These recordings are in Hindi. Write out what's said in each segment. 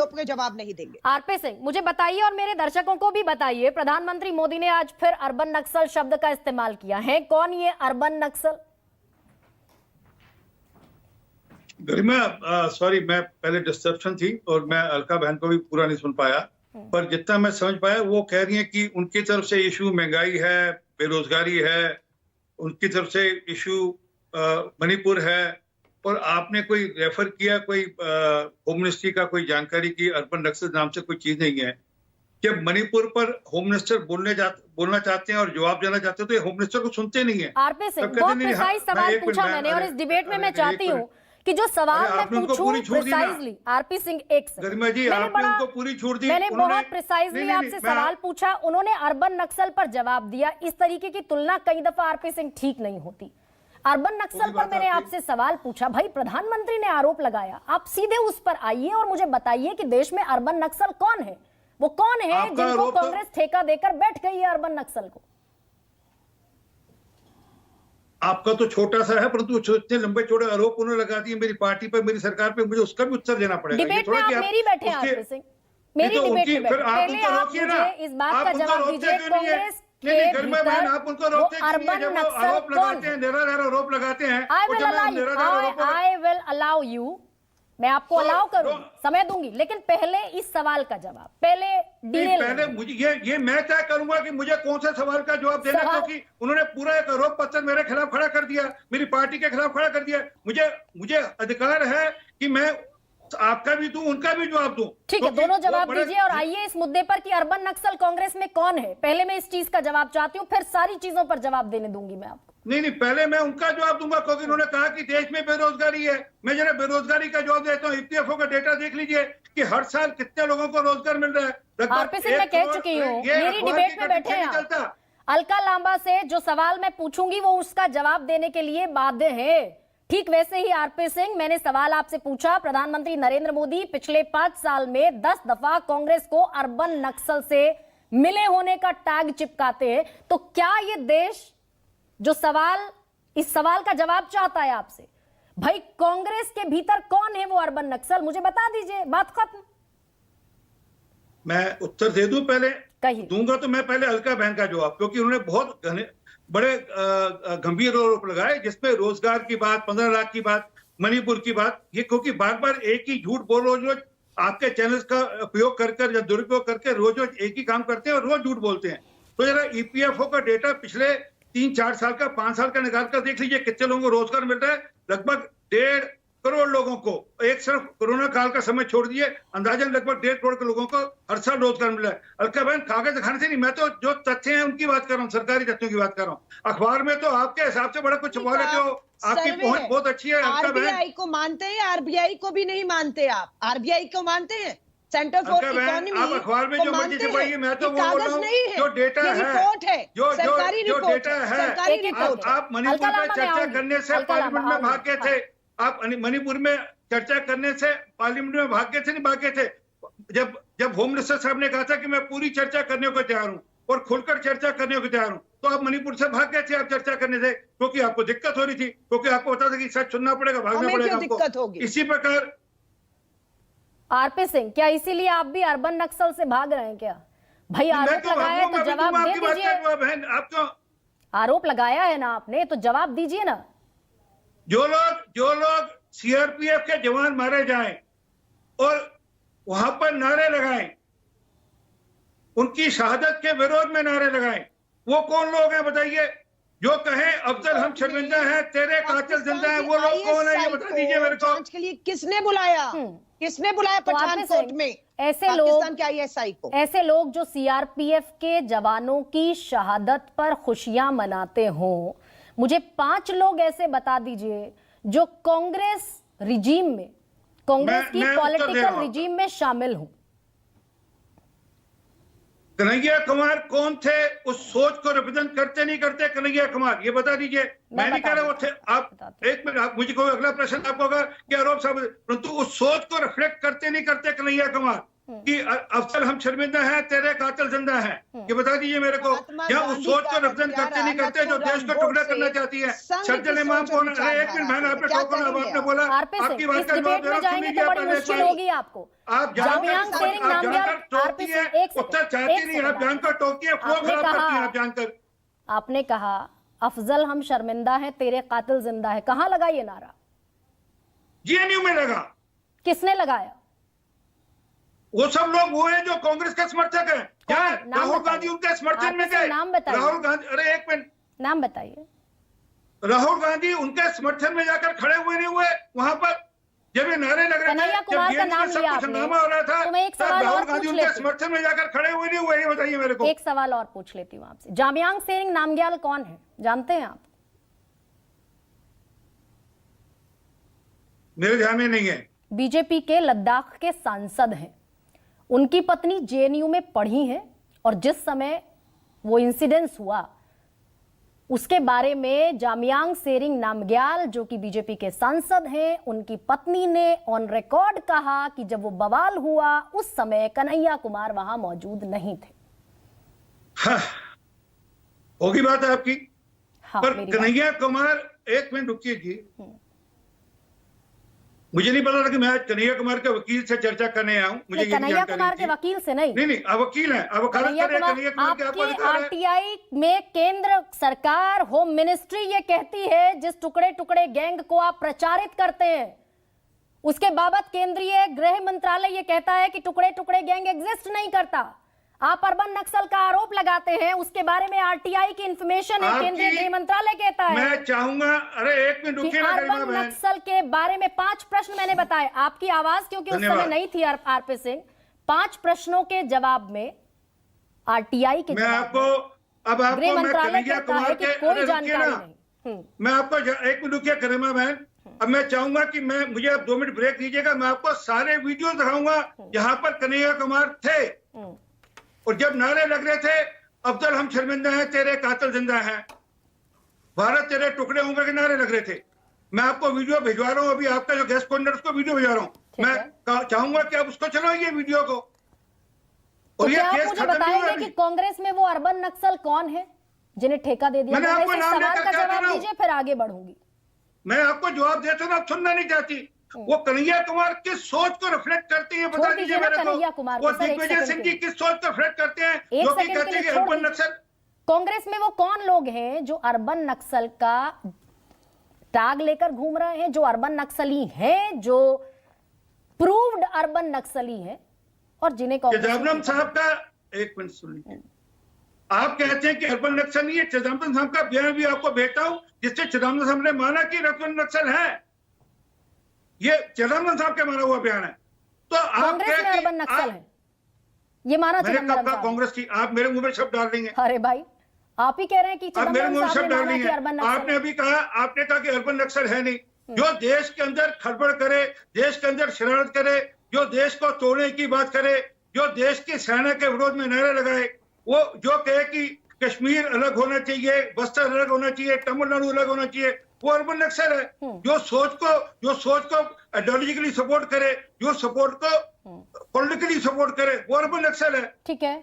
आरोप के जवाब नहीं देंगे। आरपी सिंह, मुझे बताइए और मेरे दर्शकों को भी बताइए, प्रधानमंत्री मोदी ने आज फिर अर्बन नक्सल शब्द का इस्तेमाल किया है। कौन ये अर्बन नक्सल? गरिमा, सॉरी, मैं पहले डिस्ट्रप्शन थी और मैं अलका बहन को भी पूरा नहीं सुन पाया, पर जितना मैं समझ पाया वो कह रही है कि उनकी तरफ से इशू महंगाई है, बेरोजगारी है, उनकी तरफ से इशू मणिपुर है, और आपने कोई रेफर किया कोई होम मिनिस्ट्री का कोई जानकारी की अर्बन नक्सल नाम से कोई चीज नहीं है। जब मणिपुर पर होम मिनिस्टर बोलना चाहते हैं और जवाब देना चाहते हैं तो ये होम मिनिस्टर को सुनते नहीं है। आरपी सिंह, बहुत प्रिसाइज सवाल पूछा मैंने और इस डिबेट में मैं चाहती हूँ कि जो सवाल मैं पूछूं प्रिसाइजली। आरपी सिंह, एक सेकंड, गरिमा जी, आपने उनको पूरी छूट दी। मैंने बहुत प्रिसाइजली आपसे सवाल पूछा, उन्होंने अर्बन नक्सल पर जवाब दिया। इस तरीके की तुलना कई दफा आरपी सिंह ठीक नहीं होती। अर्बन नक्सल पर मैंने आपसे सवाल पूछा, भाई प्रधानमंत्री ने आरोप लगाया, आप सीधे उस पर आइए और मुझे बताइए कि देश में अर्बन नक्सल कौन है? वो कौन है जिनको कांग्रेस ठेका देकर बैठ गई है अर्बन नक्सल को? आपका तो छोटा सा है, परंतु इतने लंबे चौड़े आरोप उन्होंने लगा दिए मेरी पार्टी पर, मेरी सरकार पे, मुझे उसका भी उत्तर देना पड़ेगा। डिबेट में आप मेरी बैठे हैं आरपी सिंह, मेरी डिबेट में बैठे। पहले आप मुझे इस बात का जवाब दीजिए, कांग्रेस के भीतर आप उनको रोकते अर्बन नक्सल कौन है? निराधार आरोप लगाते हैं। आई विल अलाउ यू, मैं आपको अलाउ करूंगी, समय दूंगी, लेकिन पहले इस सवाल का जवाब, पहले मुझे ये मैं तय करूंगा कि मुझे कौन सा सवाल का जवाब देना, क्योंकि उन्होंने पूरा एक आरोप पत्र मेरे खिलाफ खड़ा कर दिया, मेरी पार्टी के खिलाफ खड़ा कर दिया। मुझे अधिकार है कि मैं आपका भी दूं, उनका भी जवाब दूं। ठीक है, दोनों जवाब दीजिए और आइए इस मुद्दे पर कि अर्बन नक्सल कांग्रेस में कौन है। पहले मैं इस चीज का जवाब चाहती हूँ, फिर सारी चीजों पर जवाब देने दूंगी मैं आपको। नहीं, पहले मैं उनका जवाब दूंगा, क्योंकि उन्होंने कहा कि देश में बेरोजगारी है। मैं जरा बेरोजगारी का जवाब देता हूँ। ईपीएफओ का डेटा देख लीजिए कि हर साल कितने लोगों को रोजगार मिल रहा है। आरपी सिंह, मैं कह चुकी हूँ, मेरी डिबेट में बैठे हैं अलका लांबा से जो सवाल मैं पूछूंगी वो उसका जवाब देने के लिए बाध्य है। ठीक वैसे ही आरपी सिंह, मैंने सवाल आपसे पूछा, प्रधानमंत्री नरेंद्र मोदी पिछले 5 साल में 10 दफा कांग्रेस को अर्बन नक्सल से मिले होने का टैग चिपकाते हैं, तो क्या ये देश जो इस सवाल का जवाब चाहता है आपसे, भाई कांग्रेस के भीतर कौन है वो अर्बन नक्सल, मुझे बता दीजिए, बात खत्म। मैं उत्तर दे दूं? पहले दूंगा तो मैं पहले अलका बहन का जवाब, क्योंकि उन्होंने बहुत बड़े गंभीर आरोप लगाए, जिसमें रोजगार की बात, 15 लाख की बात, मणिपुर की बात, ये क्योंकि बार बार एक ही झूठ बोल, रोज आपके चैनल्स का उपयोग कर या दुरुपयोग करके रोज एक ही काम करते हैं और रोज झूठ बोलते हैं। तो जरा ईपीएफओ का डेटा पिछले 3-4 साल का, 5 साल का निकाल कर देख लीजिए, कितने लोगों को रोजगार मिल रहा है। लगभग 1.5 करोड़ लोगों को, एक सिर्फ कोरोना काल का समय छोड़ दिए, अंदाजन लगभग 1.5 करोड़ के लोगों को हर साल रोजगार मिल रहा है। अलका बहन, कागज दिखाने से नहीं, मैं तो जो तथ्य हैं उनकी बात कर रहा हूँ, सरकारी तथ्यों की बात कर रहा हूँ। अखबार में तो आपके हिसाब से बड़ा कुछ बोल रहे हो, आपकी पहुंच बहुत अच्छी है। आरबीआई को मानते हैं, आरबीआई को भी नहीं मानते आप? आरबीआई को मानते हैं? सेंटर फॉर इकोनॉमी, आप अखबार में जो मर्जी छपाइए, मैं तो वो बोल रहा हूँ जो डेटा है, रिपोर्ट है, सरकारी रिपोर्ट है। आप मणिपुर में चर्चा करने से पार्लियामेंट में भाग गए थे, आप मणिपुर में चर्चा करने से पार्लियामेंट में भाग गए थे, नहीं भागे थे? जब होम मिनिस्टर साहब ने कहा था कि मैं पूरी चर्चा करने को तैयार हूँ और खुलकर चर्चा करने को तैयार हूँ, तो आप मणिपुर से भाग गए थे आप चर्चा करने से, क्योंकि आपको दिक्कत हो रही थी, क्योंकि आपको पता था कि सच सुनना पड़ेगा, भागना पड़ेगा आपको। इसी प्रकार आरपी सिंह, क्या इसीलिए आप भी अर्बन नक्सल से भाग रहे हैं क्या? भाई आरोप लगाया है तो जवाब दे दीजिए। आप तो आरोप लगाया है ना आपने, तो जवाब दीजिए ना। जो लोग सीआरपीएफ के जवान मारे जाएं और वहां पर नारे लगाएं, उनकी शहादत के विरोध में नारे लगाएं, वो कौन लोग हैं बताइए? जो कहें अफजल हम शर्मिंदा हैं, तेरे कातिल जिंदा हैं, वो लोग कौन है ये बता दीजिए मेरे को। जांच के लिए किसने बुलाया? किसने बुलाया पठानकोट में ऐसे पाकिस्तान के आईएसआई को? ऐसे लोग जो सीआरपीएफ के जवानों की शहादत पर खुशियां मनाते हो, मुझे 5 लोग ऐसे बता दीजिए जो कांग्रेस रिजीम में, कांग्रेस की पॉलिटिकल रिजीम में शामिल हूं। कन्हैया कुमार कौन थे? उस सोच को रिप्रेजेंट करते नहीं करते कन्हैया कुमार, ये बता दीजिए। मैं नहीं कह रहा वो थे। आप एक मिनट, आप मुझे कोई अगला प्रश्न आपको होगा कि आरोप साहब, परंतु उस सोच को रिफ्लेक्ट करते नहीं करते कन्हैया कुमार? कि अफजल हम शर्मिंदा हैं, तेरे कातिल जिंदा हैं? ये बता दीजिए मेरे को। या उस सोच को रिप्रेजेंट करते नहीं करते जो देश को टुकड़ा करना चाहती है। शर्जिल इमाम कौन? अरे एक मिनट, मैंने आपने टोकन, अब आपने बोला आपकी बात का जवाब दे रहा हूं। आप जानकर टोकती है, उत्तर चाहती नहीं, आप जानकर टोकती है, फ्लो खराब करती है आप जानकर। आपने कहा अफजल हम शर्मिंदा हैं, तेरे कातिल जिंदा है, कहां लगा ये नारा? जेएनयू में लगा। किसने लगाया? वो सब लोग वो है जो कांग्रेस के समर्थक हैं। क्या राहुल गांधी उनके समर्थन में गए? नाम बताइए। राहुल गांधी, अरे एक मिनट, नाम बताइए। राहुल गांधी उनके समर्थन में जाकर खड़े हुए नहीं हुए वहां पर जब ये नारे लग रहे थे, जब हंगामा हो रहा था, राहुल गांधी उनके समर्थन में जाकर खड़े हुए नहीं हुए? ये बताइए मेरे को। एक सवाल और पूछ लेती हूँ आपसे। जामयांग सेरिंग नामग्याल कौन है, जानते हैं आप? मेरे ध्यान में नहीं है। बीजेपी के लद्दाख के सांसद हैं। उनकी पत्नी जेएनयू में पढ़ी है और जिस समय वो इंसिडेंस हुआ उसके बारे में जामयांग सेरिंग नामग्याल जो कि बीजेपी के सांसद हैं, उनकी पत्नी ने ऑन रिकॉर्ड कहा कि जब वो बवाल हुआ उस समय कन्हैया कुमार वहां मौजूद नहीं थे। हाँ, होगी बात है आपकी। हाँ, पर कन्हैया कुमार, एक मिनट रुकिए जी, मुझे नहीं पता था कि मैं आज कन्हैया कुमार के वकील से चर्चा करने आया हूं। मुझे कन्हैया कुमार के वकील से नहीं, अब वकील हैं, अब कन्हैया कुमार आरटीआई में केंद्र सरकार, होम मिनिस्ट्री ये कहती है जिस टुकड़े टुकड़े गैंग को आप प्रचारित करते हैं उसके बाबत केंद्रीय गृह मंत्रालय ये कहता है कि टुकड़े टुकड़े गैंग एग्जिस्ट नहीं करता। आप अर्बन नक्सल का आरोप लगाते हैं, उसके बारे में आरटीआई की इंफॉर्मेशन है, केंद्रीय गृह मंत्रालय कहता है। मैं चाहूंगा, अरे एक मिनट रुकिए ना, अर्बन नक्सल के बारे में 5 प्रश्न मैंने बताए। आपकी आवाज क्योंकि उस समय नहीं थी आरपी सिंह, 5 प्रश्नों के जवाब में आरटीआई के गृह मंत्रालय कहता है कि कोई जानकारी नहीं। मैं आपको एक मिनट रुकिए करीमा बहन, अब मैं चाहूंगा कि मुझे आप 2 मिनट ब्रेक दीजिएगा। मैं आपको सारे वीडियो दिखाऊंगा जहां पर कन्हैया कुमार थे और जब नारे लग रहे थे अफजल हम शर्मिंदा हैं, तेरे कातिल जिंदा हैं, भारत तेरे टुकड़े होंगे के नारे लग रहे थे। मैं आपको वीडियो भिजवा रहा हूं, अभी आपका जो गेस्ट कॉर्नर उसको वीडियो भिजवा रहा हूं। मैं चाहूंगा कि आप उसको चलाइए वीडियो को। और ये केस मुझे बताएंगे कि कांग्रेस में वो अर्बन नक्सल कौन है जिन्हें ठेका दे दिया? मैंने आपको नाम सवाल का जवाब दीजिए, फिर आगे बढ़ूंगी। मैं आपको जवाब देता हूं, आप सुनना नहीं चाहती। वो कन्हैया कुमार किस सोच को रिफ्लेक्ट करते हैं बता दीजिए मेरे को। वो दिग्विजय सिंह जी किस सोच को रिफ्लेक्ट करते हैं जो कि कहते हैं कि अर्बन नक्सल? कांग्रेस में वो कौन लोग हैं जो अर्बन नक्सल का टैग लेकर घूम रहे हैं, जो अर्बन नक्सली हैं, जो प्रूव्ड अर्बन नक्सली हैं और जिन्हें चिदम्बरम साहब का, एक मिनट सुन लीजिए, आप कहते हैं कि अर्बन नक्सल नहीं है। चिदम्बरम साहब का बयान भी आपको भेजता हूं जिससे चिदम्बरम साहब ने माना कि अर्बन नक्सल है। ये चिदम्बरम साहब का माना हुआ बयान है। तो आप कांग्रेस में अर्बन नक्सल है ये माना चिदम्बरम साहब? कांग्रेस की आप मेरे मुंह में शब्द डाल देंगे। अरे भाई, आप ही कह रहे हैं कि मेरे मुंह में शब्द डाल देंगे। आपने अभी कहा, आपने कहा कि अर्बन नक्सल है नहीं। जो देश के अंदर खड़बड़ करे, देश के अंदर शरारत करे, जो देश को तोड़ने की बात करे, जो देश की सेना के विरोध में नारे लगाए, वो जो कहे कि कश्मीर अलग होना चाहिए, बस्तर अलग होना चाहिए, तमिलनाडु अलग होना चाहिए, वो अर्बन नक्सल है। जो सोच को आइडियोलॉजिकली सपोर्ट करे, जो सपोर्ट को पॉलिटिकली सपोर्ट करे, वो अर्बन नक्सल है। ठीक है।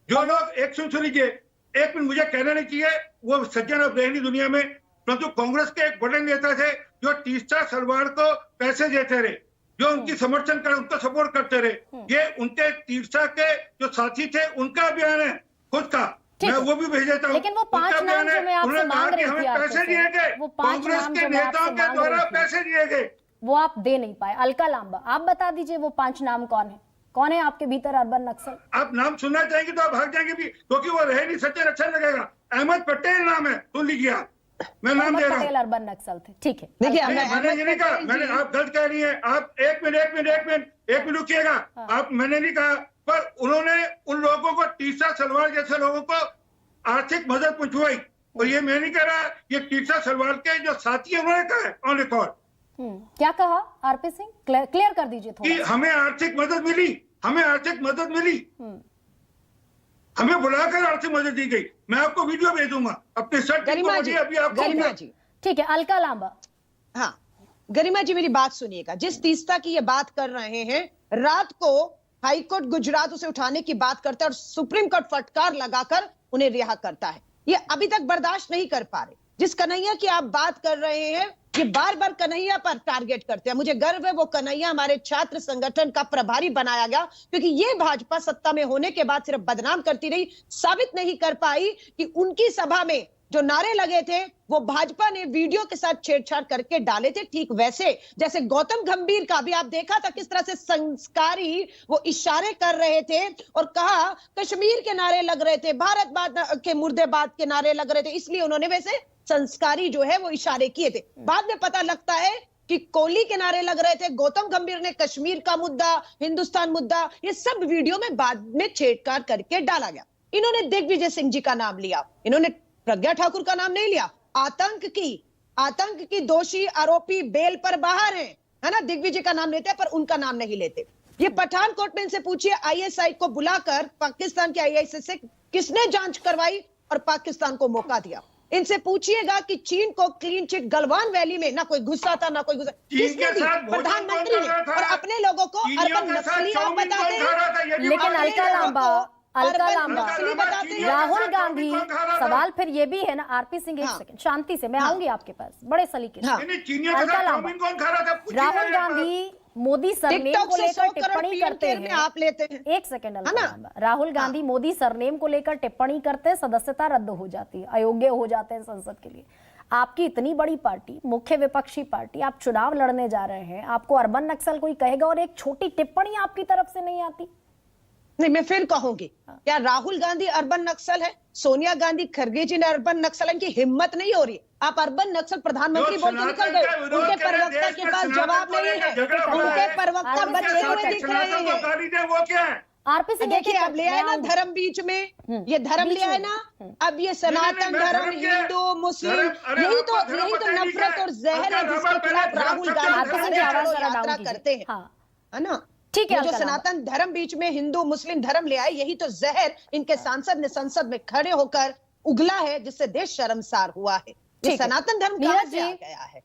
जो लोग, एक सुन लीजिए, एक मिनट, मुझे कहना नहीं चाहिए, वो सज्जन अब रहे नहीं दुनिया में, परंतु कांग्रेस के एक बड़े नेता थे जो तीस्ता सलवार को पैसे देते रहे, जो उनकी समर्थन कर, उनको सपोर्ट करते रहे। ये उनके तीस्ता के जो साथी थे उनका बयान है खुद का, मैं वो भी भेज देता हूँ। लेकिन वो 5 नाम जो मैं आपसे मांग रही थी, हमें पैसे दिए गए, कांग्रेस के नेताओं के द्वारा पैसे दिए गए, वो आप दे नहीं पाए। अलका लांबा, आप बता दीजिए वो 5 नाम कौन है? कौन है आपके भीतर अर्बन नक्सल? आप नाम सुनना चाहेंगे तो आप भाग जाएंगे भी, क्योंकि वो रहे नहीं सच्चे, अच्छा लगेगा। अहमद पटेल नाम है, सुन लीजिए आप, मैं नाम दे रहा हूँ। पटेल अर्बन नक्सल थे, ठीक है। देखिए, मैंने ये नहीं कहा, मैंने, आप गलत कह रही है। आप एक मिनट रुकिएगा। आप, मैंने नहीं कहा, पर उन्होंने उन लोगों को तीसरा सलवार जैसे लोगों को आर्थिक मदद पहुंचवाई। और ये मैं नहीं कह रहा, ये तीसरा सलवार के जो साथी है उन्होंने कहा है ऑन रिकॉर्ड। क्या कहा आरपी सिंह? क्लियर कर दीजिए थोड़ा। कि हमें आर्थिक मदद मिली, हमें बुलाकर आर्थिक मदद दी गई। मैं आपको वीडियो भेज दूंगा अपने सर। गरिमा जी, ठीक है। अलका लांबा, हाँ गरिमा जी मेरी बात सुनिएगा। जिस तीस्ता की ये बात कर रहे हैं, रात को हाई कोर्ट गुजरात उसे उठाने की बात करता है और सुप्रीम कोर्ट फटकार लगाकर उन्हें रिहा करता है। ये अभी तक बर्दाश्त नहीं कर पा रहे। जिस कन्हैया की आप बात कर रहे हैं, ये बार बार कन्हैया पर टारगेट करते हैं। मुझे गर्व है वो कन्हैया हमारे छात्र संगठन का प्रभारी बनाया गया, क्योंकि ये भाजपा सत्ता में होने के बाद सिर्फ बदनाम करती रही, साबित नहीं कर पाई कि उनकी सभा में जो नारे लगे थे वो भाजपा ने वीडियो के साथ छेड़छाड़ करके डाले थे। ठीक वैसे जैसे गौतम गंभीर का भी आप देखा था किस तरह से संस्कारी वो इशारे कर रहे थे और कहा कश्मीर के नारे लग रहे थे, भारत के मुर्देबाद के नारे लग रहे थे, इसलिए उन्होंने वैसे संस्कारी जो है वो इशारे किए थे। बाद में पता लगता है कि कोहली के नारे लग रहे थे, गौतम गंभीर ने कश्मीर का मुद्दा, हिंदुस्तान मुद्दा, ये सब वीडियो में बाद में छेड़छाड़ करके डाला गया। इन्होंने दिग्विजय सिंह जी का नाम लिया, इन्होंने प्रज्ञा ठाकुर का नाम नहीं लिया। आतंक की दोषी आरोपी बेल पर बाहर हैं, है ना, दिग्विजय का नाम लेते हैं पर उनका नाम नहीं लेते। ये पठानकोट में इनसे पूछिए आईएसआई को बुलाकर पाकिस्तान के आईएसआई से किसने जांच करवाई और पाकिस्तान को मौका दिया। इनसे पूछिएगा कि चीन को क्लीन चिट गलवान वैली में ना कोई घुसा था ना कोई घुसा, किसने दी? प्रधानमंत्री ने। और अपने लोगों को अर्बन नक्सली आप बताते हैं। लेकिन अलका लांबा राहुल गांधी, सवाल फिर ये भी है ना आरपी सिंह, एक सेकंड शांति से, मैं आऊंगी आपके पास बड़े सलीके से। अलका लांबा, राहुल गांधी मोदी सरनेम को लेकर टिप्पणी करते हैं, आप लेते हैं। एक सेकंड अलका लांबा, राहुल गांधी मोदी सरनेम को लेकर टिप्पणी करते हैं, सदस्यता रद्द हो जाती है, अयोग्य हो जाते हैं संसद के लिए। आपकी इतनी बड़ी पार्टी, मुख्य विपक्षी पार्टी, आप चुनाव लड़ने जा रहे हैं, आपको अर्बन नक्सल कोई कहेगा और एक छोटी टिप्पणी आपकी तरफ से नहीं आती? नहीं, मैं फिर कहूंगी, क्या राहुल गांधी अर्बन नक्सल है? सोनिया गांधी खरगे जी ने अर्बन नक्सल, इनकी हिम्मत नहीं हो रही। आप अर्बन नक्सल प्रधानमंत्री बोल के निकल गए, उनके प्रवक्ता के पास जवाब नहीं है, उनके प्रवक्ता बच्चे हुए दिख रहे हैं। वो क्या है? आरपी सिंह, देखिए अब ले आए ना धर्म बीच में, ये धर्म ले आए ना, अब ये सनातन धर्म, हिंदू मुस्लिम, यही तो नफरत और जहर है जिसके खिलाफ राहुल गांधी यात्रा करते हैं, है ना। ठीक है, जो सनातन धर्म बीच में हिंदू मुस्लिम धर्म ले आए, यही तो जहर इनके सांसद ने संसद में खड़े होकर उगला है, जिससे देश शर्मसार हुआ है। ये सनातन धर्म कहां से आ गया है?